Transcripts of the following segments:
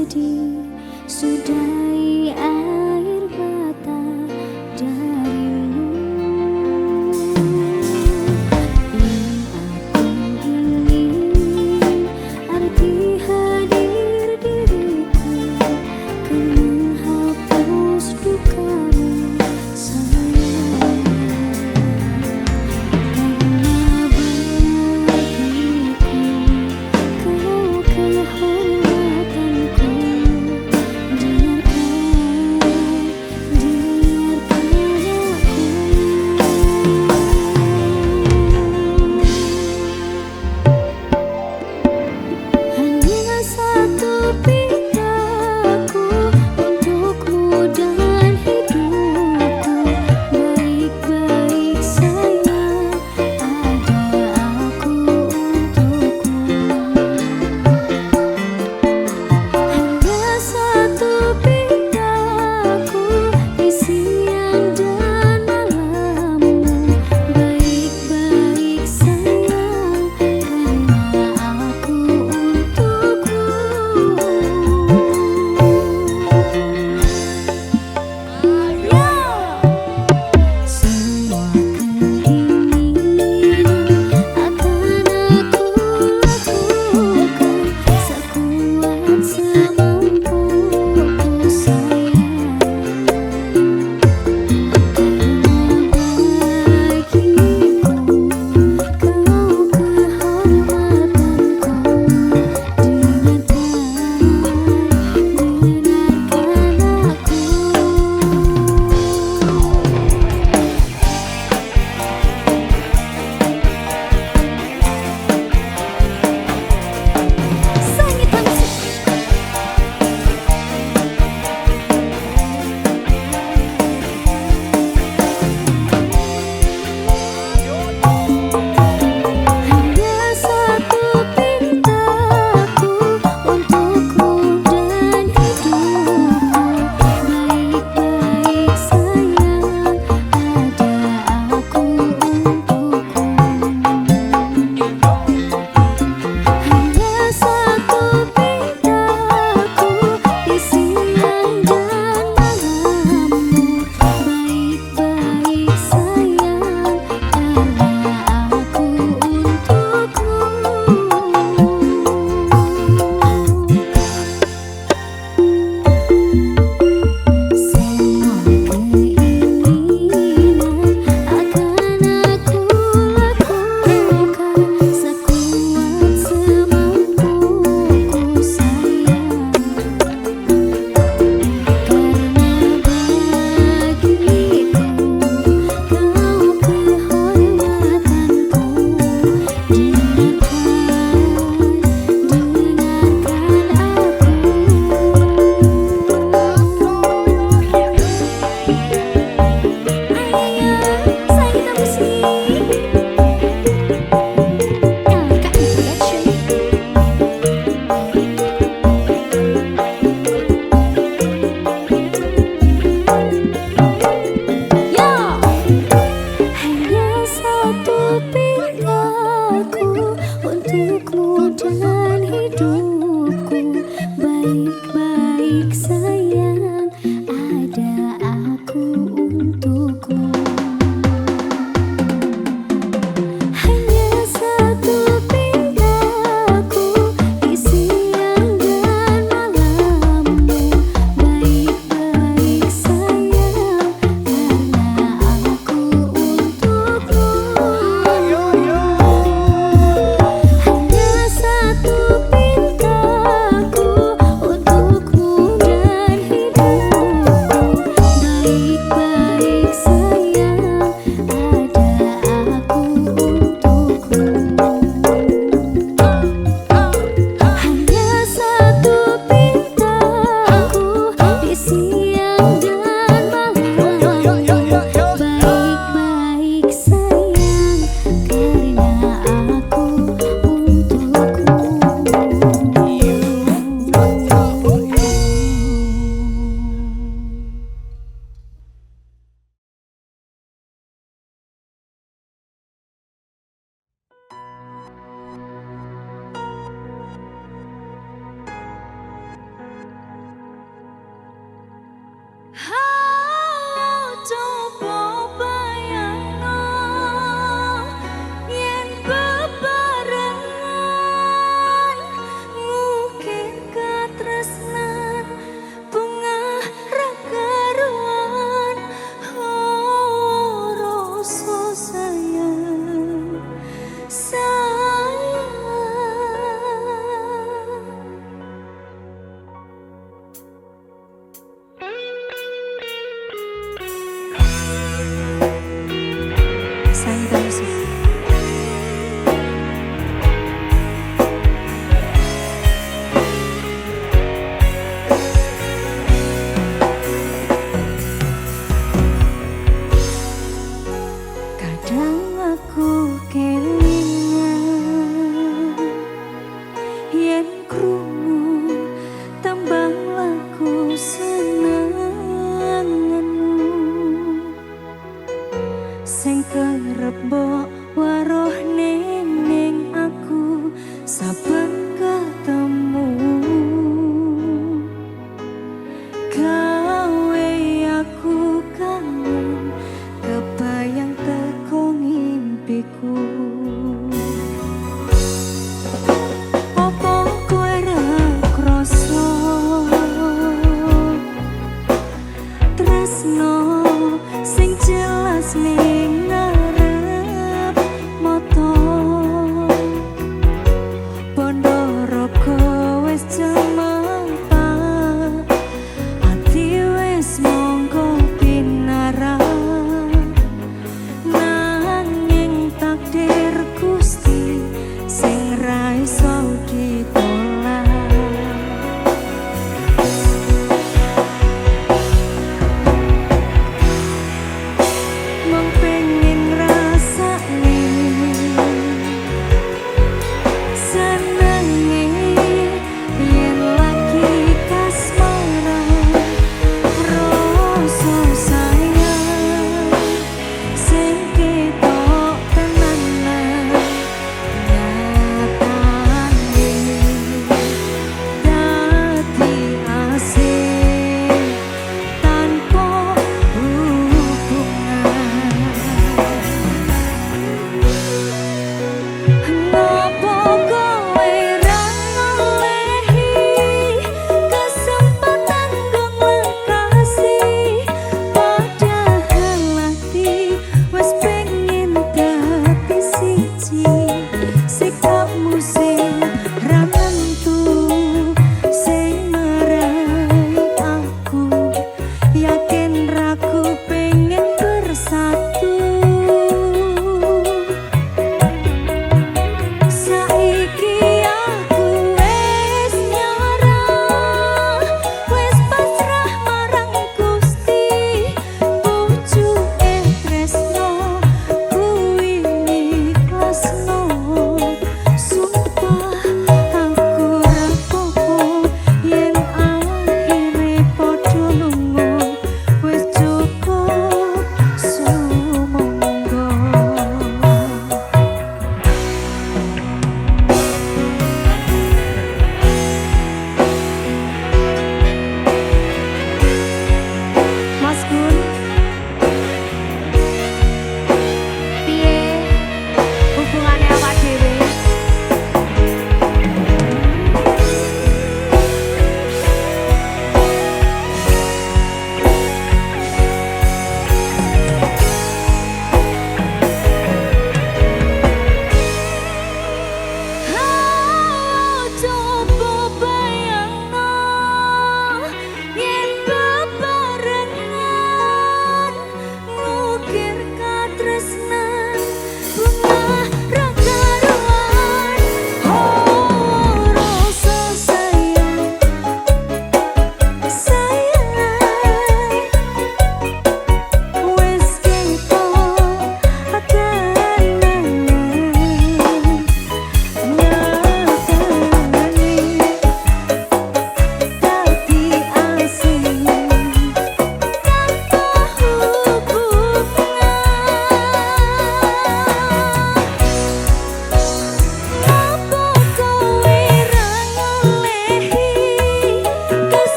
sedih, sudahi air mata darimu. Yang aku ingin arti hadir diriku kan menghapus dukamu sayang. Karena bagiku kau kehormatanku, dengarkan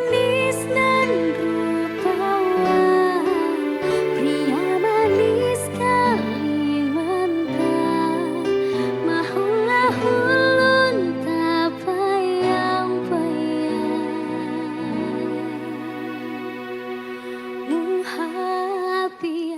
manis nan rupawan, pria manis Kalimantan, mahulah ulun tak payang-payang muhapian.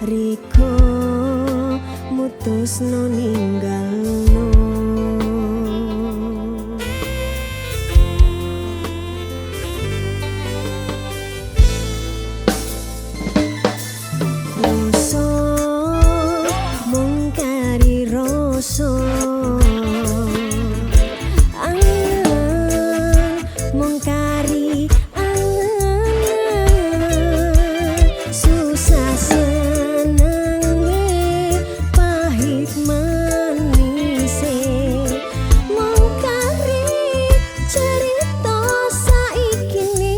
riko mutusno ninggalno. Rasa mung kari rasa, angen mung kari angen, susah senenge pahit manise, mung kari cerita saikine.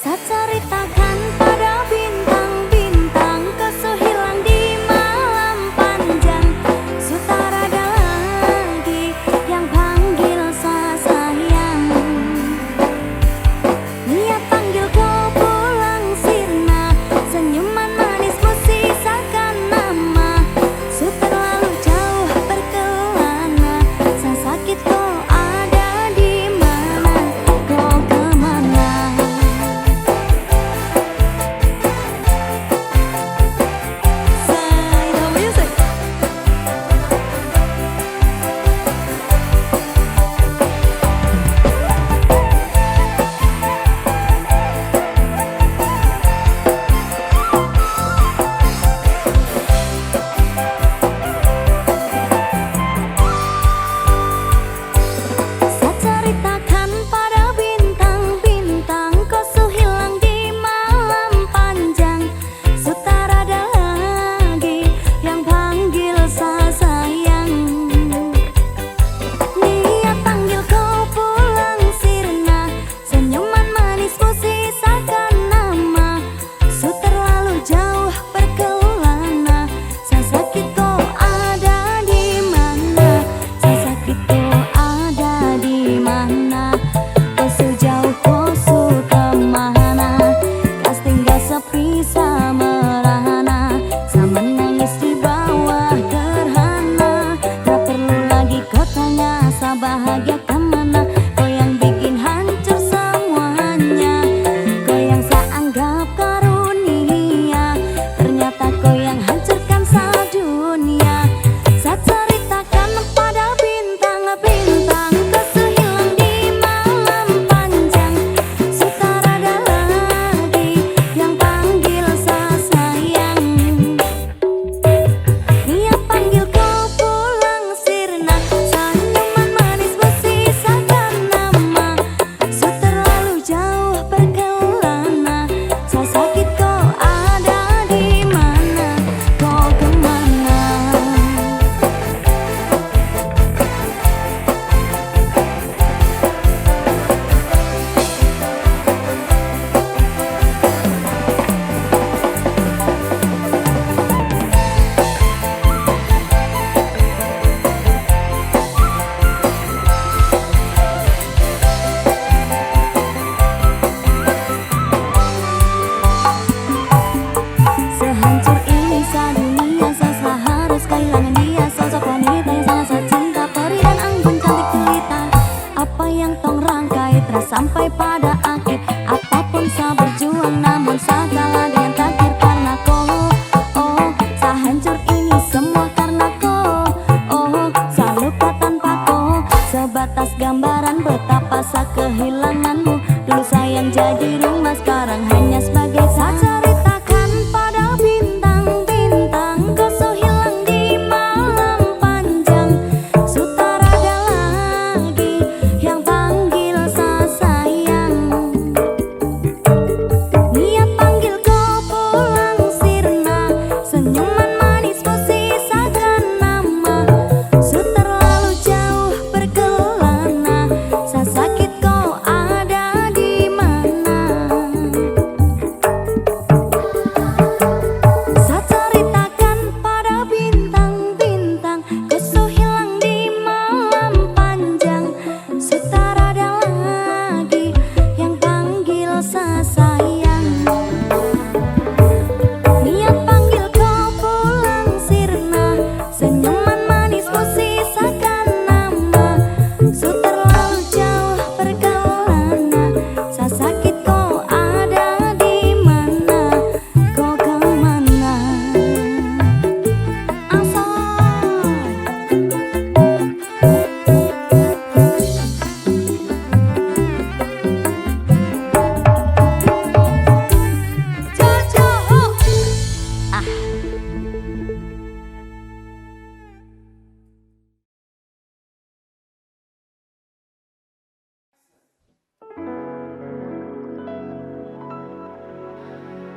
Sacaritakan pada bintang-bintang, kau hilang di malam panjang. Sutarada lagi yang panggil sayang, niat panggil kau pulang sirna. Senyuman manismu sisakan nama. Su terlalu jauh berkelana, sang sakit kau ada di mana, kau kemana?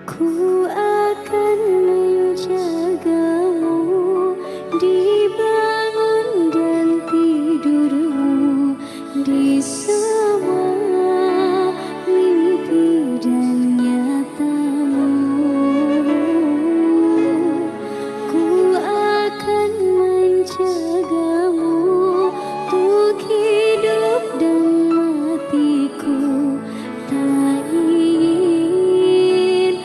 Ku akan menjagamu di bangun dan tidurmu, di semua mimpi dan nyatamu. Ku akan menjagamu untuk hidup dan matiku. Tak ingin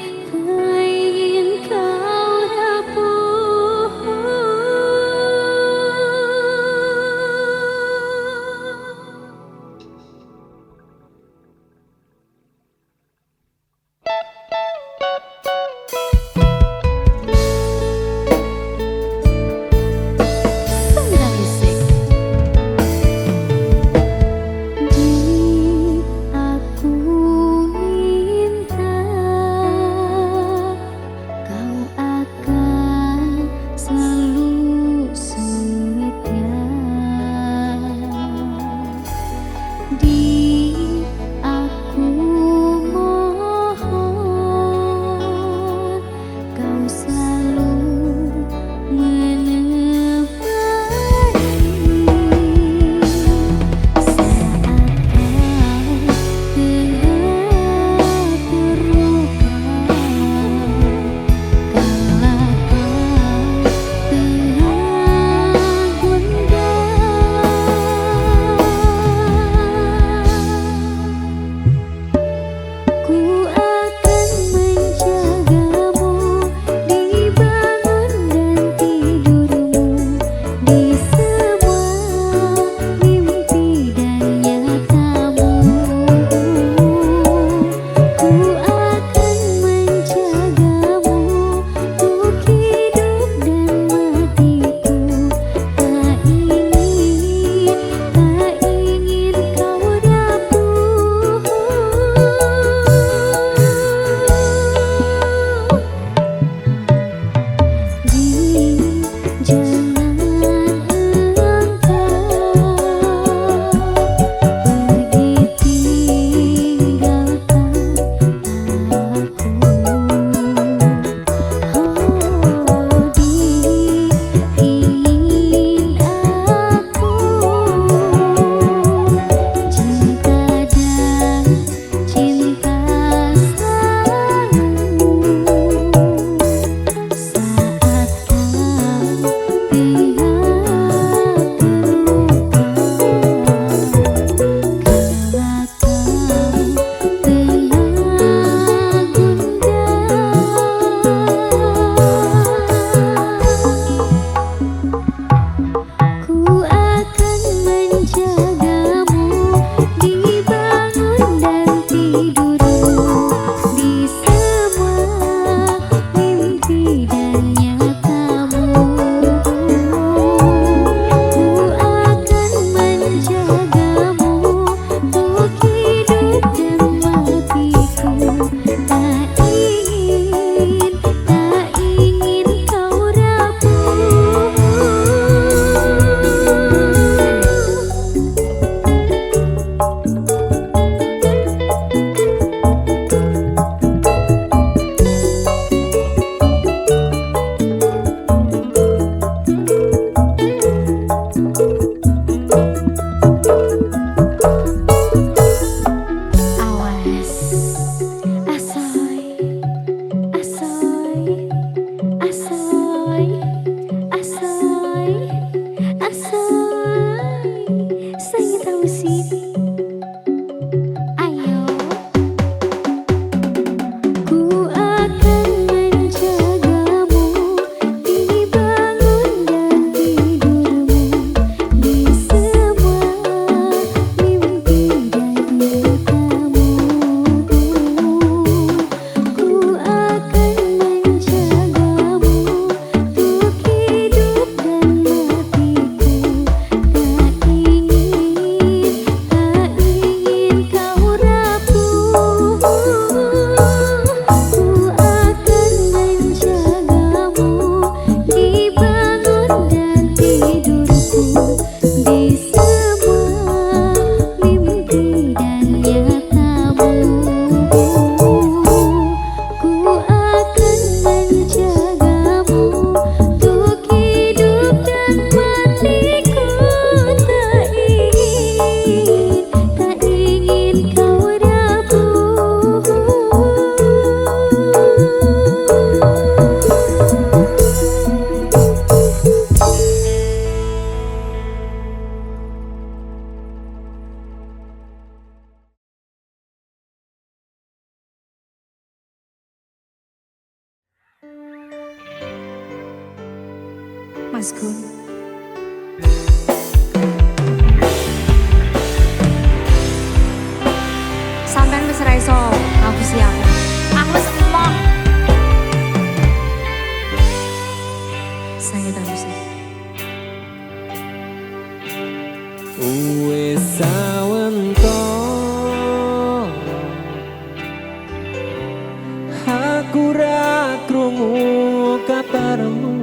Mas Gun. Sampean wis ra iso ngapusi aku. Aku wis emoh. Saya tak bisa. Wis sawentara aku ra krungu kabarmu.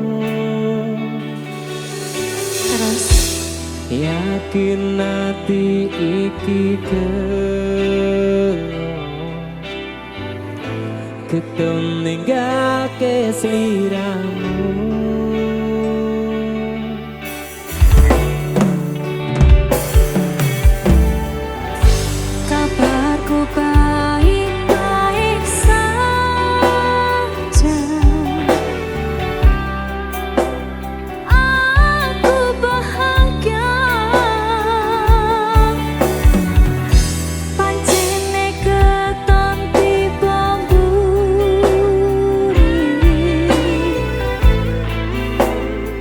Terus Yakin ati iki keton ninggake sliramu. kabarku baik-baik saja. Aku bahagia. Pancene keton tiba mburi.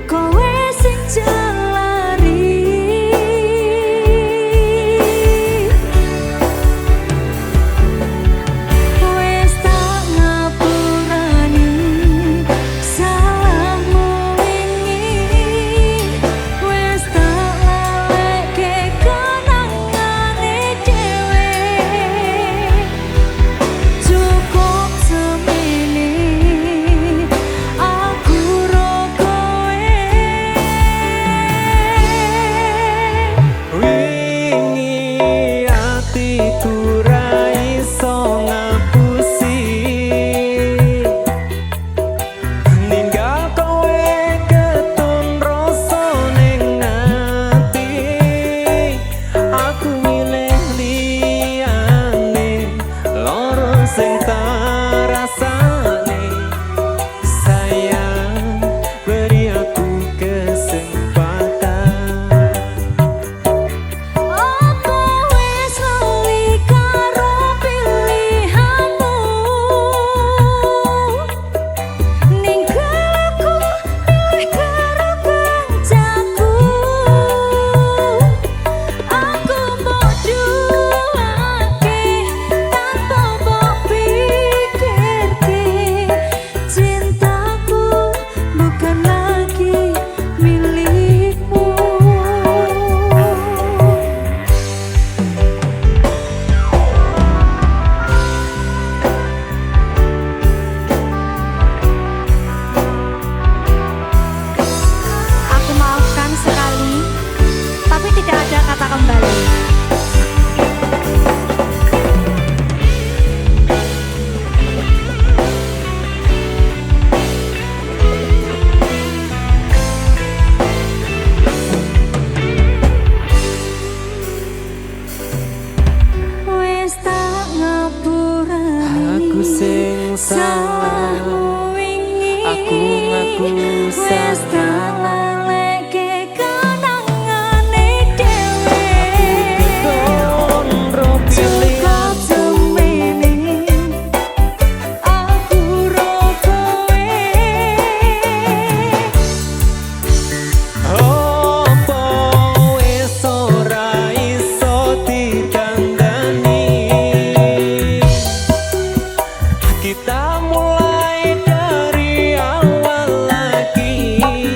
Kowe sing jelari. Wes tak ngapurani salahmu wingi. Wes tak laleke kenangane dhewe. Cukup semene aku ro kowe. Wingi atiku ra iso ngapusi ninggal kowe keton rasa ning ati. Aku milih liyane loro sing tak rasane. Sayang beri aku kesempatan. Apa wis lali karo pilihanmu? Ninggal aku milih karo kancaku. Aku mbok duwake tanpa mbok pikirke. Cintaku bukan lagi milikmu. Aku maafkan sekali, tapi tidak ada kata kembali. Wes tak ngapurani Aku sing salah, salahmu wingi. aku ngaku Wes tak salah. laleke kenangane dhewe. Keton ro pilih Cukup semene aku ro kowe. apa wis ora iso ditandani. Kita mulai dari awal lagi.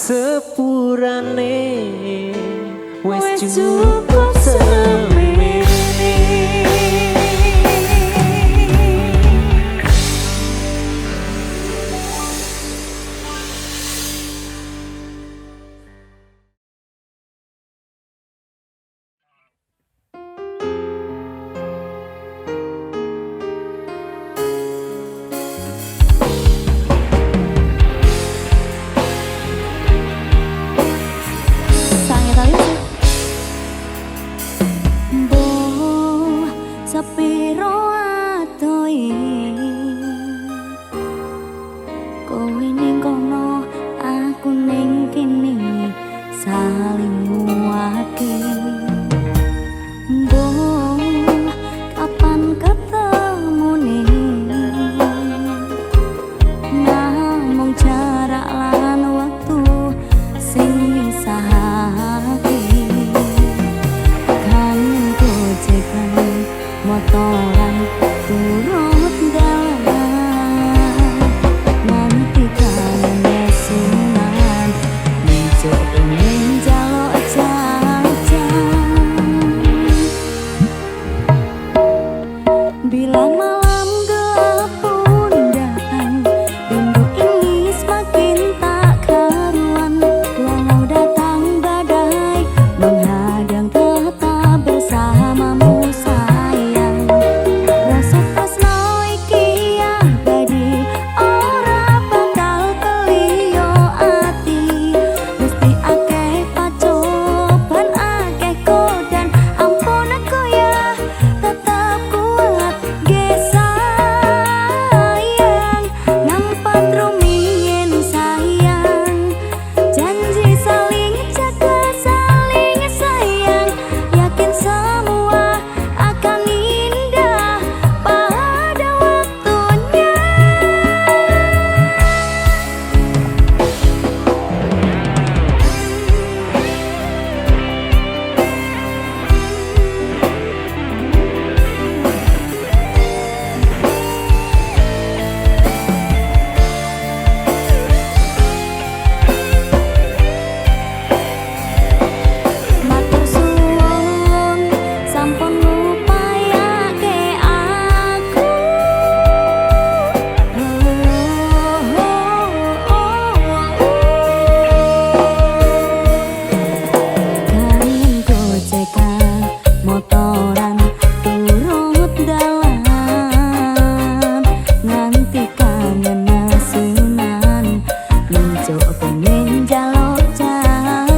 sepurane wis cukup semene. Sepiro atoe kowe ning kono aku ning kene saling nguwati. Mbok kapan ketemune namung jarak lan waktu sing misahake. Kangen gojekan motoran turut dalan nanti kangen nesunan nijok pengen jaluk jajan. Bila malam gelap pun datang, rindu ini semakin tak karuan. Walau datang badai menghadang, tetap bersamamu sayang. Rasa tresno iki abadi, ora bakal keliyo ati. Mesti akeh pacoban, akeh godan, ampun aku ya tetap kuat ge sayang. Nampak rumiyin sayang, janji saling jaga, saling sayang. Yakin semua akan indah pada waktunya. Matur suwun sampun ngupayake aku. Kangen gojekan motoran turut dalan nganti kangen nesunan nijok pengen jaluk jajan.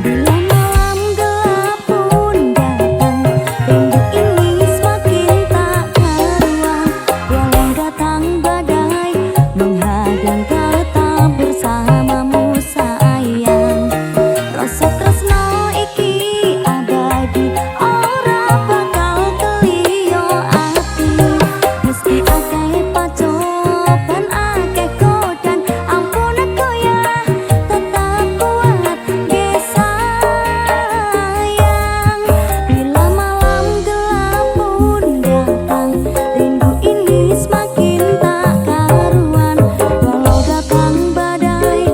Bila malam gelap pun datang, rindu ini semakin tak karuan. Walau datang badai menghadang, tetap bersamamu sayang. Rasa tresno iki abadi, ora bakal keliyo ati. Mesti akeh pacoban, akeh godan, ampun aku ya tetap kuat ge sayang. Bila malam gelap pun datang, rindu ini semakin tak karuan. Walau datang badai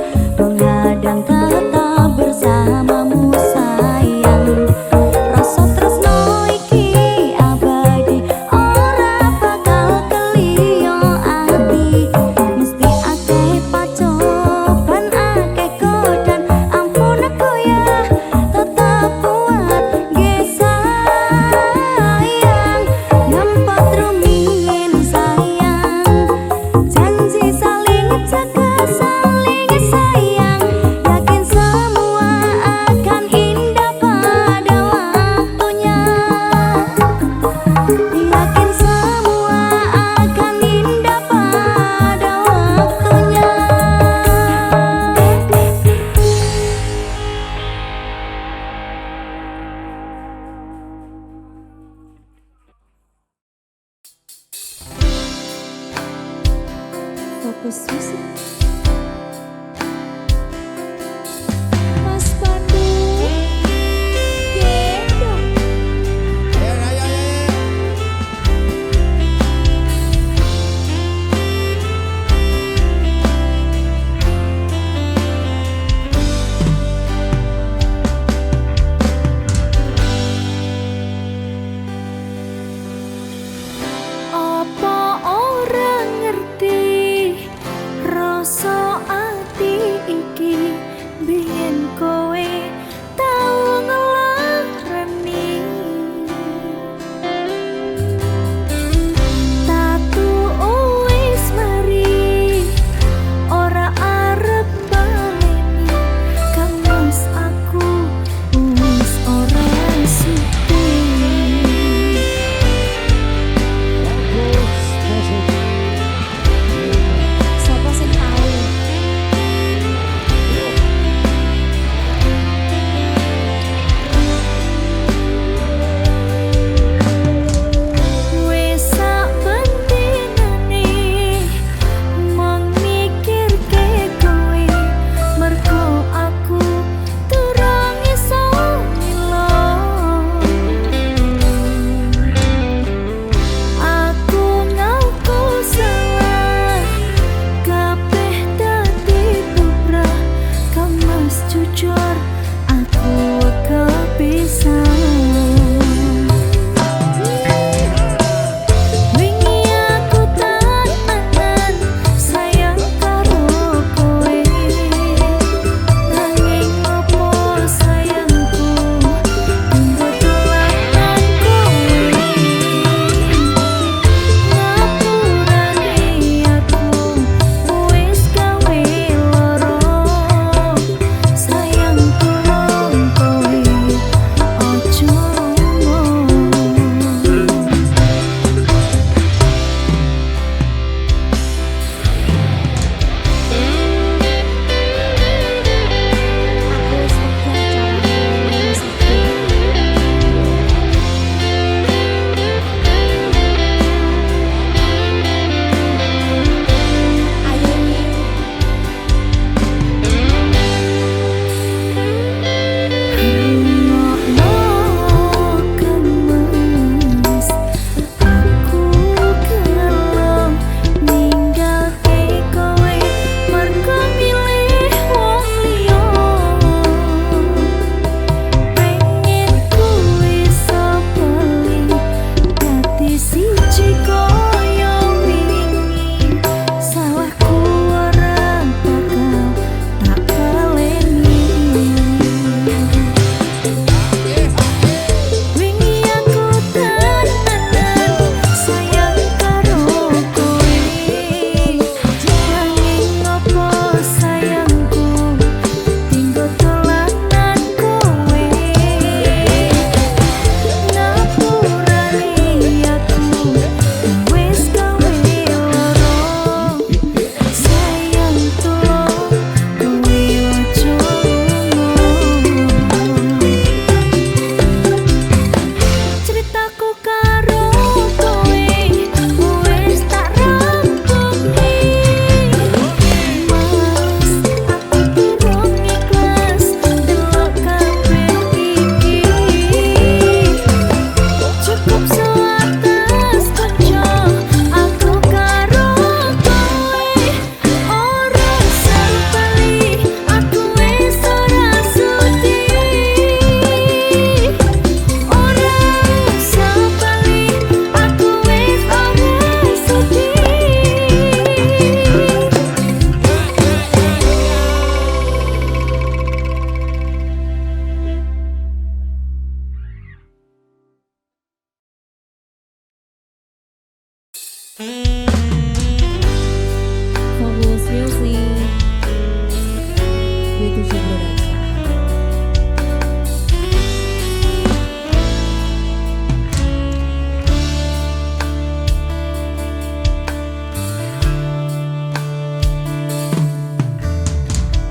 97 Raja.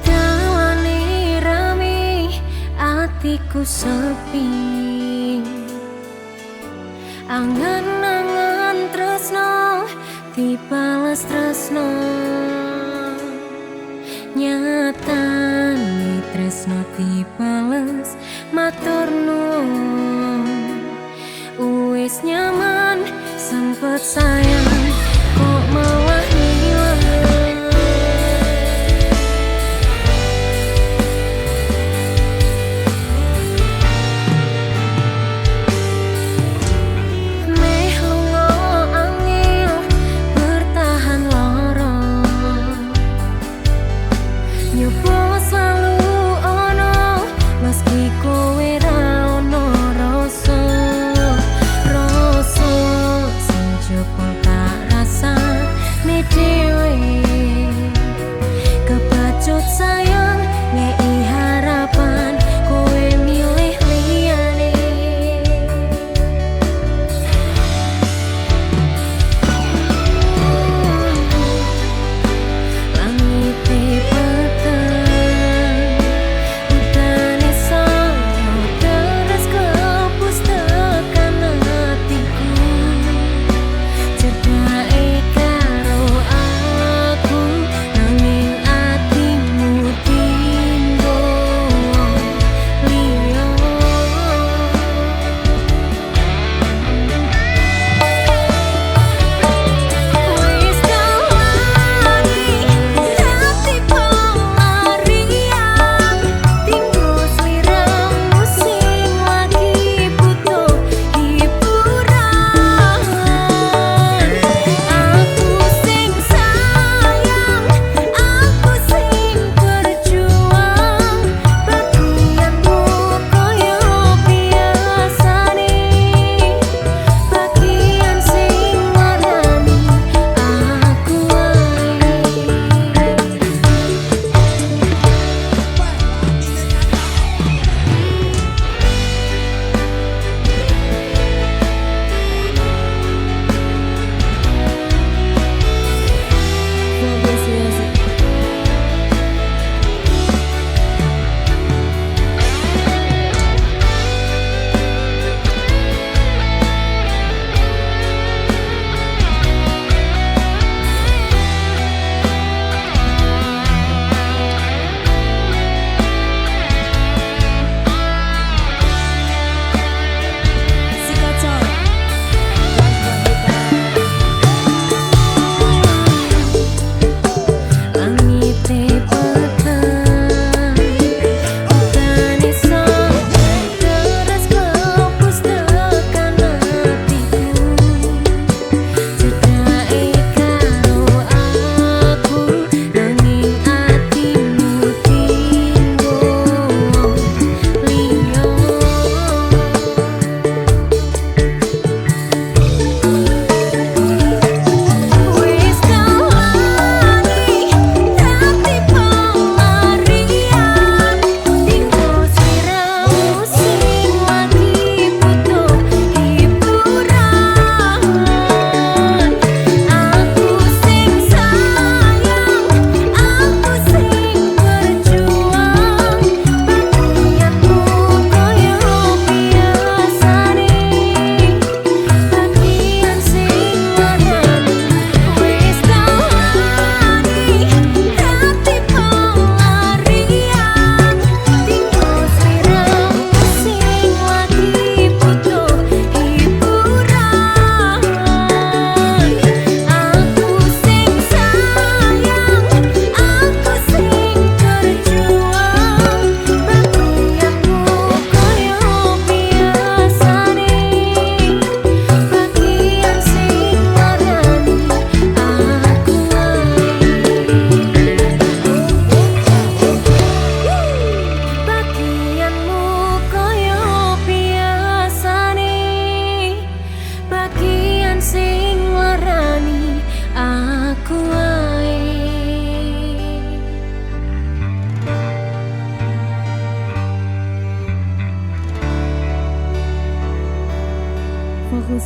Dawane rame atiku sepi, angan-angan tresno dibales tresno, nyatane tresno dibales matur nuwun. Wis nyaman sempet sayang kok malah hilang. Meh lunga angel bertahan lara, nyoba selalu ono meski kowe ra ono rasa. Rasa sing jebol tak rasa ne dhewe, kebacut sayang ngei harapan kowe milih liyane. Langite peteng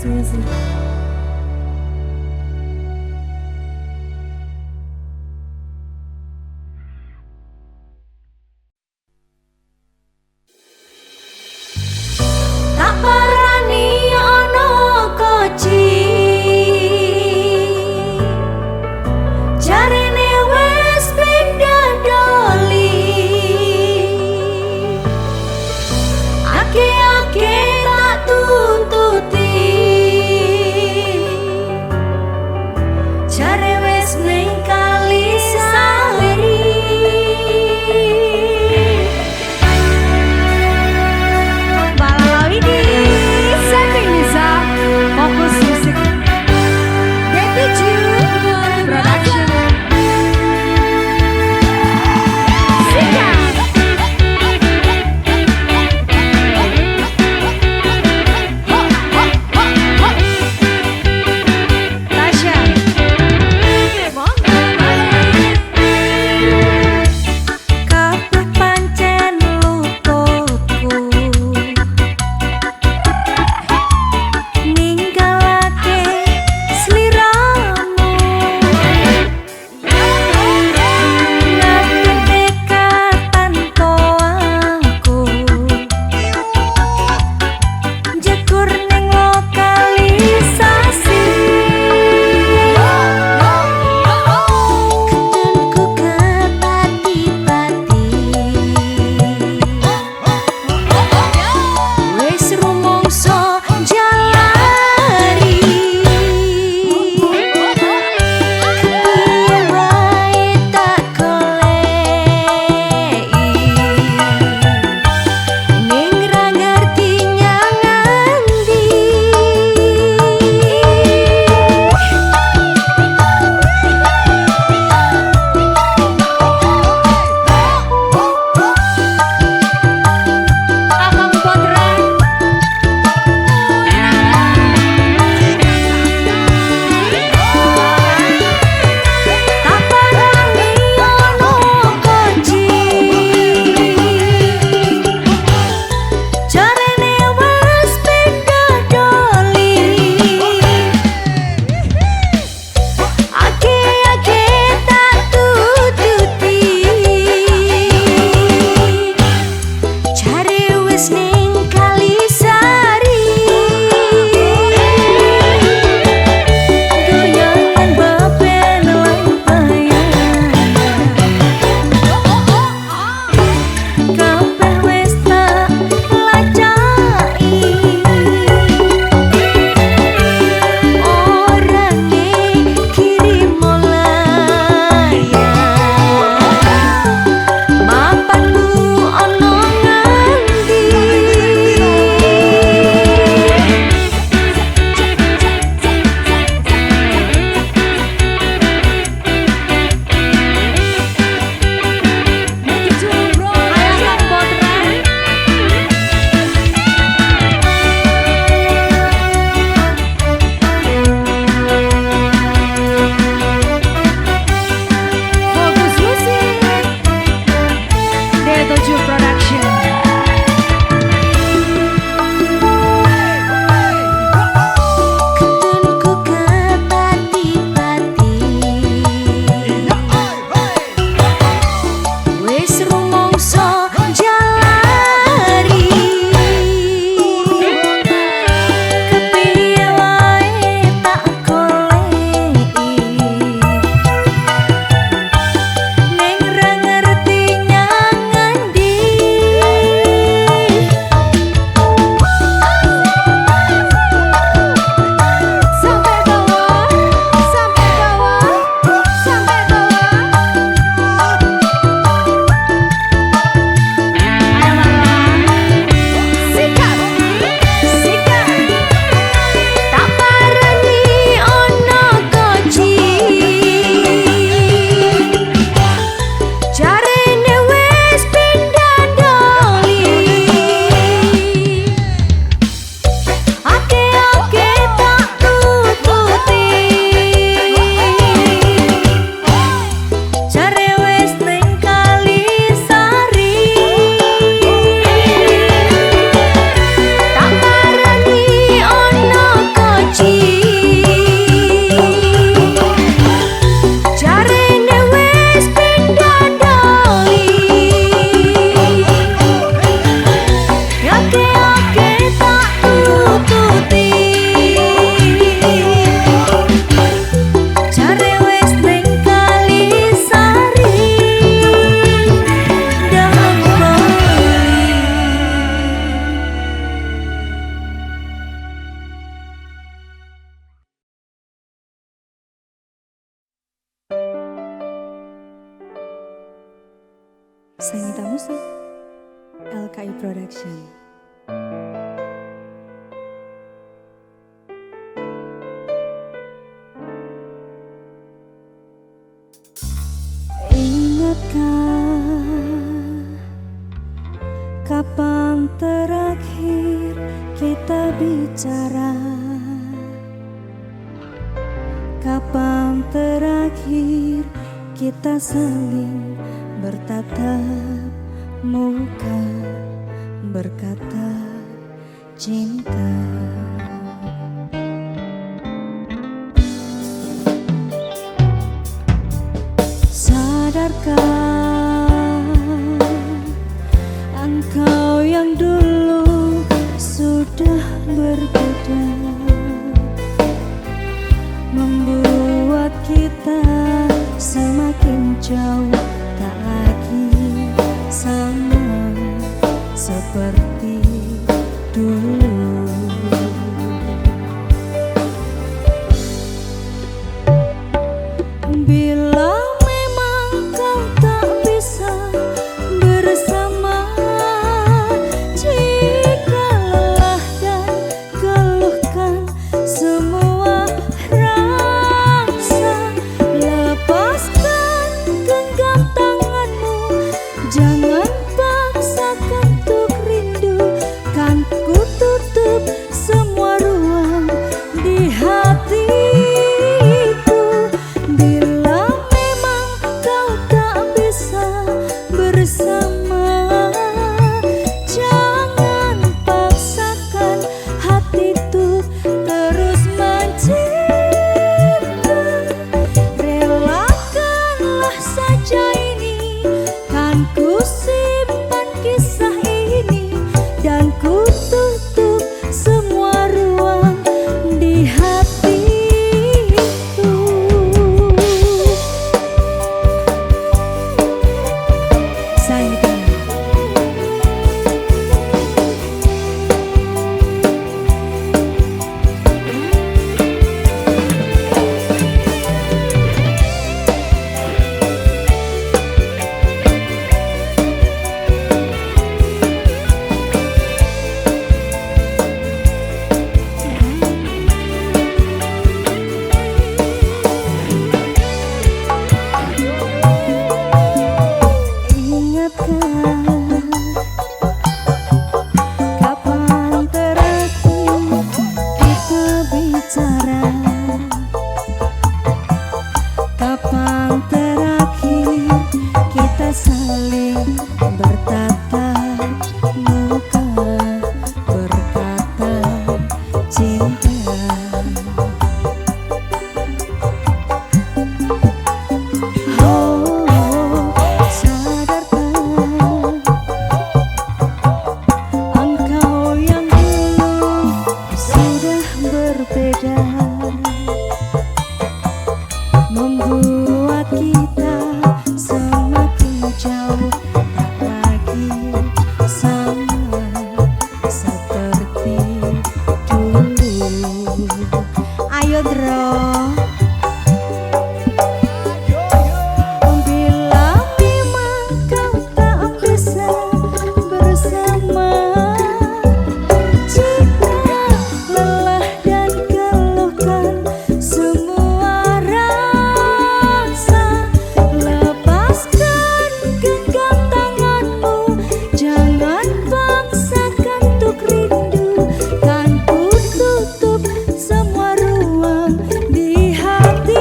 wis. Tak parani ono koci, jarene wis pindah doli. Ake tak tuntuti, Sanggita Musik LKI Production. Ingatkah kapan terakhir kita bicara? Kapan terakhir kita saling bertatap muka, berkata cinta? Sadarkah engkau yang dulu sudah berbeda, membuat kita semakin jauh, tak lagi sama seperti dulu. Bila memang kau tak bisa bersama, jika lelah dan keluhkan semua rasa, lepaskan genggam tanganmu, jangan paksakan untuk rindu. Kan ku tutup semua ruang di hatiku. Bila memang kau tak bisa bersama, jangan paksakan hati tuh terus mencinta. Relakanlah saja ini, kan ku simpan kisah ini, dan ku tutup semua ruang di hatiku. Sanggita. Kapan terakhir kita bicara? Kapan terakhir kita saling bertatap muka, berkata cinta? Oh, sadarkah engkau yang dulu sudah berbeda, membuat kita semakin jauh, tak lagi sama seperti dulu. Ayo Dro. Bila memang kau tak bisa bersama, jika lelah dan keluhkan semua rasa, lepaskan genggam tanganmu, jangan paksakan untuk rindu. Kan ku tutup semua ruang di hatiku.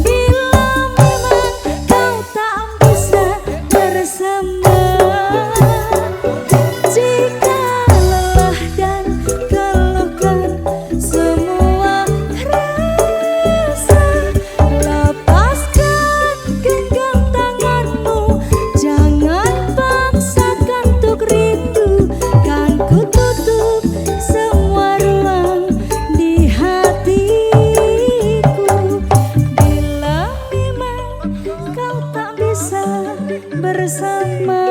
Bila memang kau tak bisa bersama, jika lelah dan keluhkan semua rasa, lepaskan genggam tanganmu, jangan paksakan untuk rindu. Kan ku tutup semua ruang di hatiku. Bila memang kau tak bisa bersama,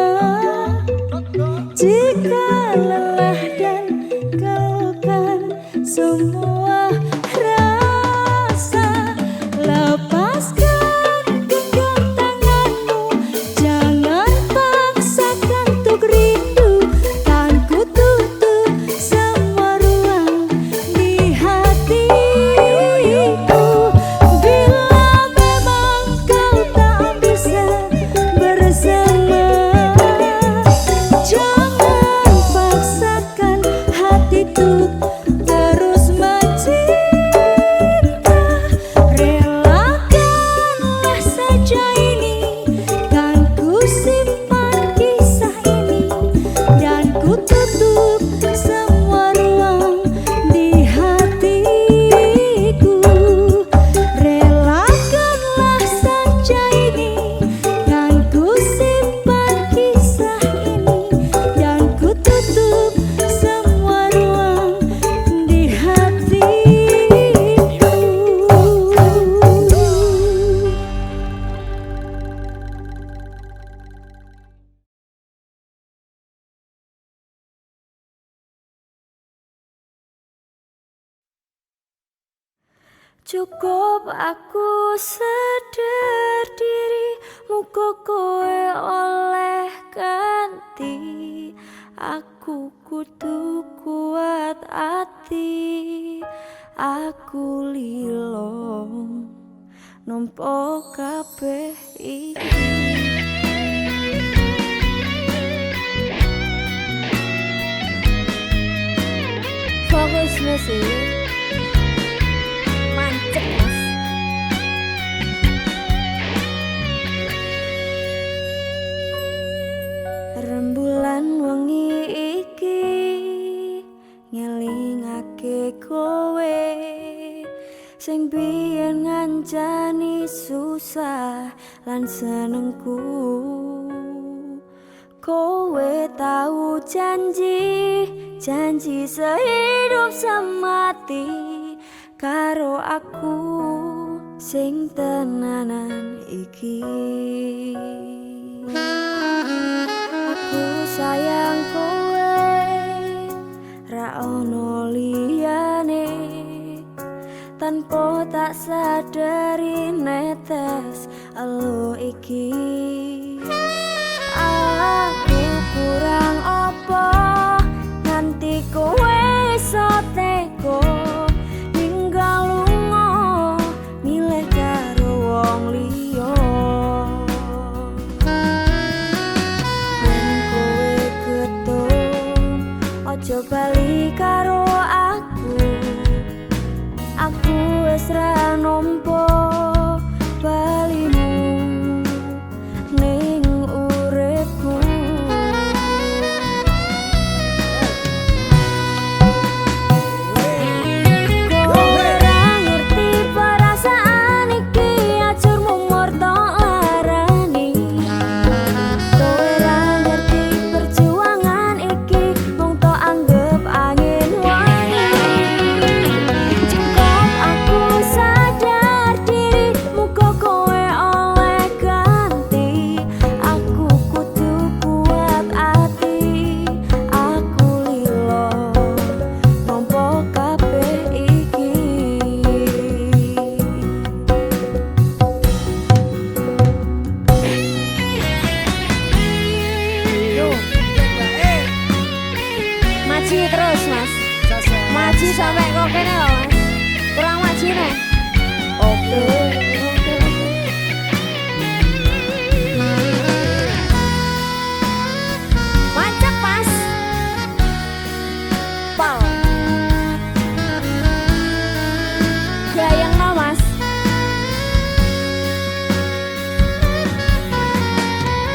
jika lelah dan keluhkan semua rasa, lepaskan genggam tanganmu, Cukup aku sadar diri, muga kowe oleh ganti. Aku kudu kuat ati, aku lilo nampa kabeh iki. Fokus musik. Mancep mas. Rembulan wengi iki ngelingake kowe, sing biyen ngancani susah lan senengku. Kowe tahu janji sehidup semati karo aku sing tenanan iki. Aku sayang kowe ra ono liyane, tanpa tak sadari netes elo iki. Aku kurang apa nganti kowe iso teko ninggal lunga milih karo wong liya. Yen kowe ketun aja bali karo aku wis ra nampa balimu ning uripku. Kowe ra ngerti perasaan iki, ajurmu murta larani. Kowe ra ngerti perjuangan iki, mung tok anggap angin wangi. Cukup aku sadar diri, muga kowe oleh ganti. Aku kudu kuat ati, aku lilo nampa kabeh iki. Maju terus mas. Maju sampai kok kene loh mas. Kurang maju nih. Oke. Mancep mas. Pal. Gayang no mas.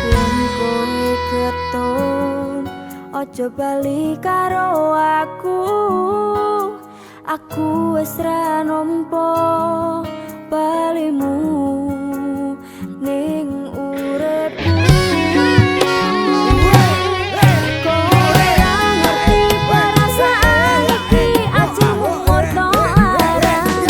Yen kowe ketun aja bali karo aku wis ra nampa balimu ning uripku. Kowe ra ngerti perasaan iki, ajurmu murta larani.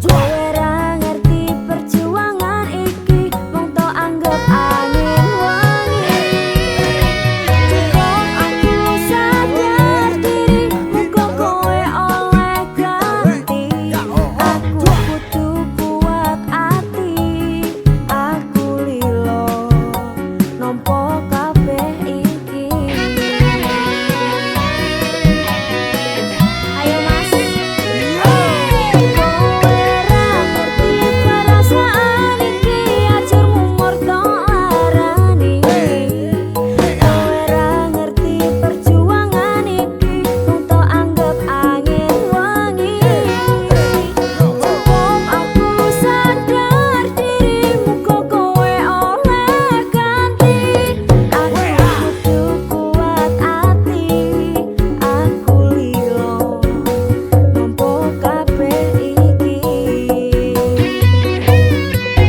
Kowe ra ngerti perjuangan iki, mung tok anggap angin wangi. Cukup aku sadar diri, muga kowe oleh ganti. Aku kudu kuat ati, aku lilo nampa kabeh iki. Ayo mas. Kowe ra ngerti perasaan iki, ajurmu murta larani. Kowe ra ngerti perjuangan iki, mung tok anggap angin wangi. Cukup aku sadar diri, muga kowe oleh ganti. Aku kudu kuat ati, aku lilo nampa kabeh iki.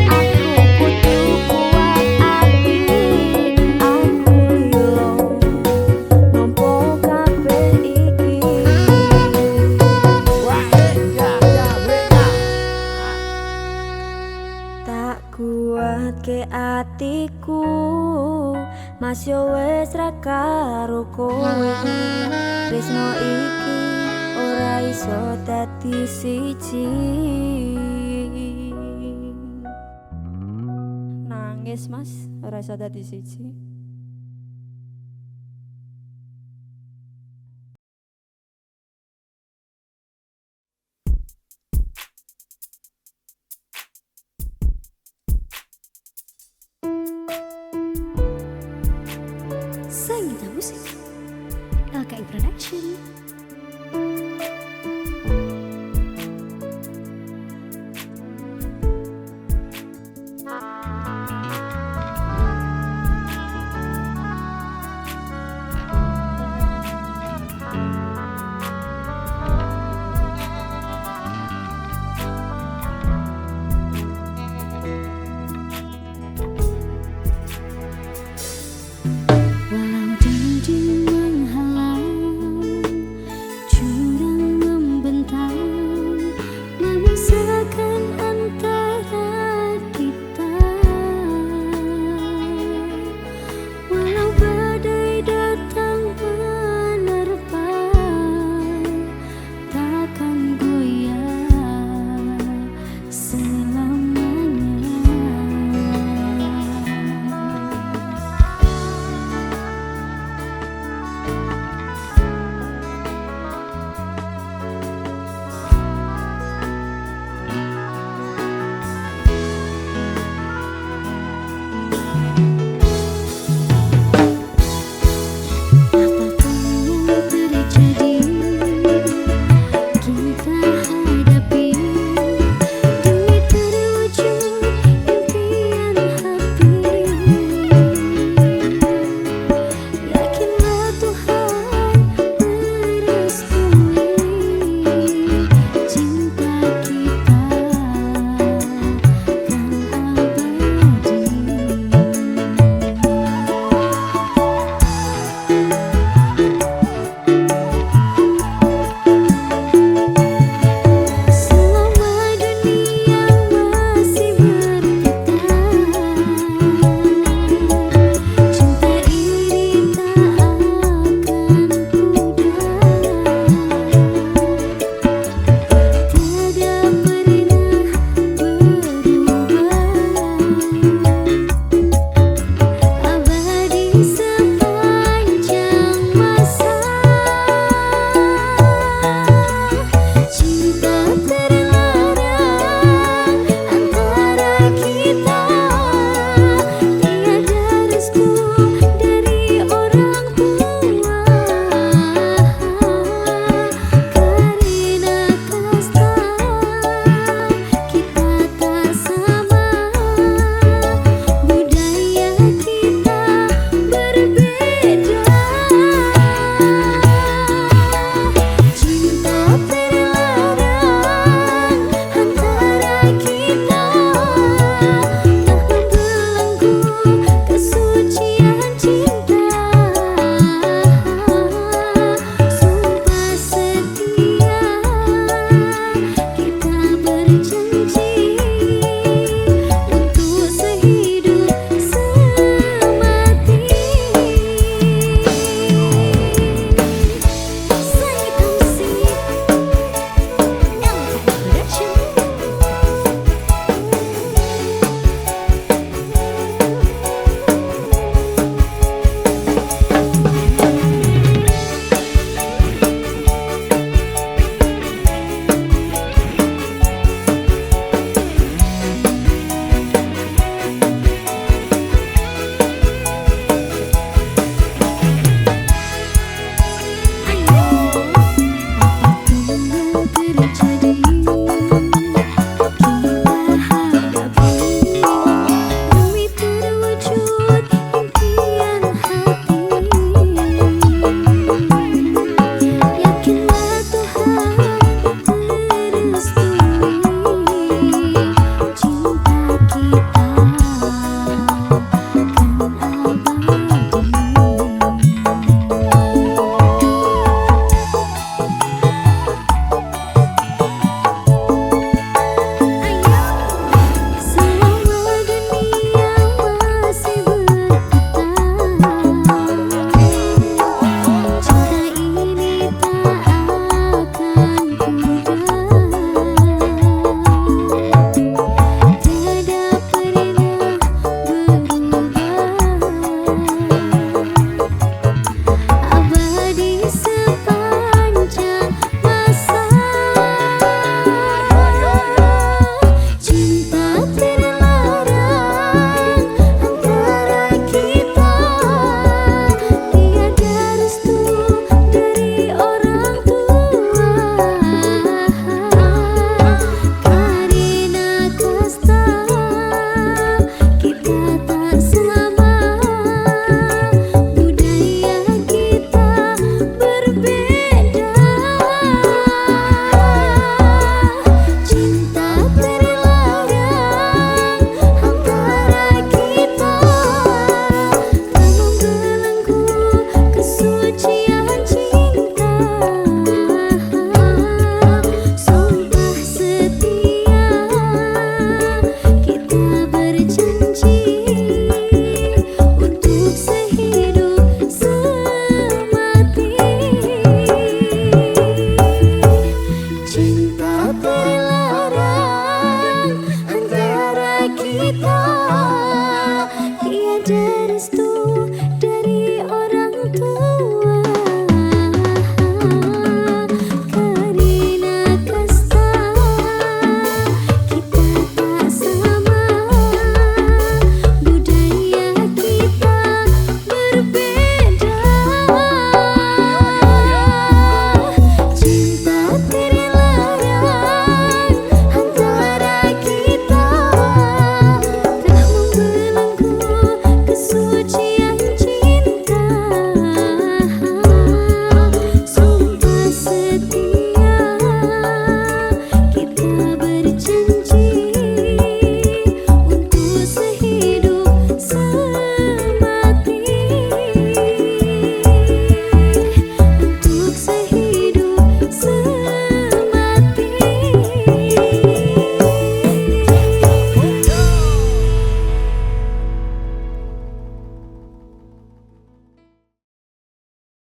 Aku kudu kuat ati, aku lilo nampa kabeh iki. Tak kuat ke atiku, mas yo wis ra karo kowe. Tresno iki ora iso dadi dadi siji. Nangis mas, rasa dadi siji. Sangita Musik LKI Production.